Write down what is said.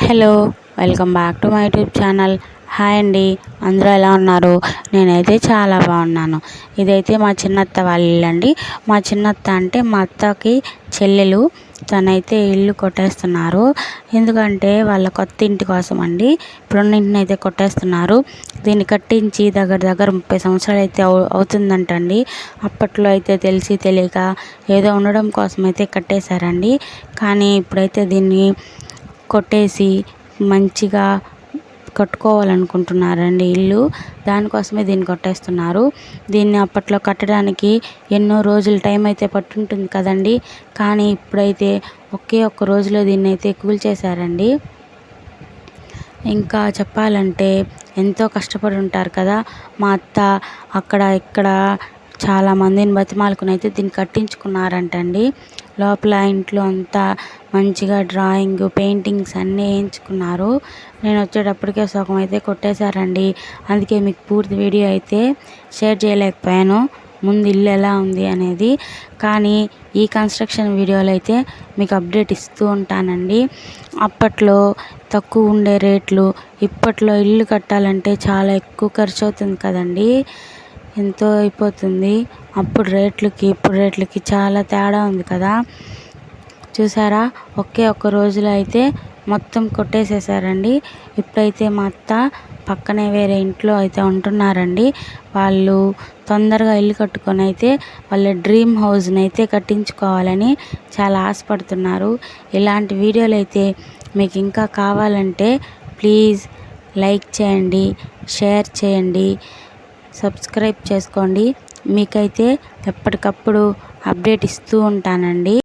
Hello, welcome back to my YouTube channel. Hi అండి, అందరూ ఎలా ఉన్నారు? నేనైతే చాలా బాగున్నాను. ఇదైతే మా చిన్నత్త వాళ్ళ ఇల్లు అండి. మా చిన్నత్త అంటే మా అత్తకి చెల్లెలు. తనైతే ఇల్లు కొట్టేస్తున్నారు. ఎందుకంటే వాళ్ళ కొత్త ఇంటి కోసం అండి. ఇప్పుడున్న ఇంటిని అయితే కొట్టేస్తున్నారు. దీన్ని కట్టించి దగ్గర 30 సంవత్సరాలు అయితే అవుతుందంటండి. అప్పట్లో అయితే తెలిసి తెలియక ఏదో ఉండడం కోసం అయితే కట్టేశారండి. కానీ ఇప్పుడైతే దీన్ని కొట్టేసి మంచిగా కట్టుకోవాలనుకుంటున్నారండి ఇల్లు. దానికోసమే దీన్ని కొట్టేస్తున్నారు. దీన్ని అప్పట్లో కట్టడానికి ఎన్నో రోజులు టైం అయితే పట్టుంటుంది కదండి. కానీ ఇప్పుడైతే ఒక్క రోజులో దీన్ని అయితే కూల్చేశారండి. ఇంకా చెప్పాలంటే ఎంతో కష్టపడి ఉంటారు కదా మా అత్త. అక్కడ ఇక్కడ చాలామందిని బతిమాలుకుని అయితే దీన్ని కట్టించుకున్నారంటండి. లోపల ఇంట్లో అంతా మంచిగా డ్రాయింగ్ పెయింటింగ్స్ అన్నీ వేయించుకున్నారు. నేను వచ్చేటప్పటికే సగం అయితే కొట్టేశారండి. అందుకే మీకు పూర్తి వీడియో అయితే షేర్ చేయలేకపోయాను, ముందు ఇల్లు ఎలా ఉంది అనేది. కానీ ఈ కన్స్ట్రక్షన్ వీడియోలో అయితే మీకు అప్డేట్ ఇస్తూ ఉంటానండి. అప్పట్లో తక్కువ ఉండే రేట్లు, ఇప్పట్లో ఇల్లు కట్టాలంటే చాలా ఎక్కువ ఖర్చు అవుతుంది కదండి. ఎంతో అయిపోతుంది. అప్పుడు రేట్లకి ఇప్పుడు రేట్లకి చాలా తేడా ఉంది కదా. చూసారా, ఒక్క రోజులో అయితే మొత్తం కొట్టేసేసారండి. ఇప్పుడైతే మా అత్త పక్కనే వేరే ఇంట్లో అయితే ఉంటున్నారండి. వాళ్ళు తొందరగా ఇల్లు కట్టుకొని అయితే వాళ్ళ డ్రీమ్ హౌస్ని అయితే కట్టించుకోవాలని చాలా ఆశపడుతున్నారు. ఇలాంటి వీడియోలు అయితే మీకు ఇంకా కావాలంటే ప్లీజ్ లైక్ చేయండి, షేర్ చేయండి, సబ్స్క్రైబ్ చేసుకోండి. మీకైతే ఎప్పటికప్పుడు అప్డేట్ ఇస్తూ ఉంటానండి.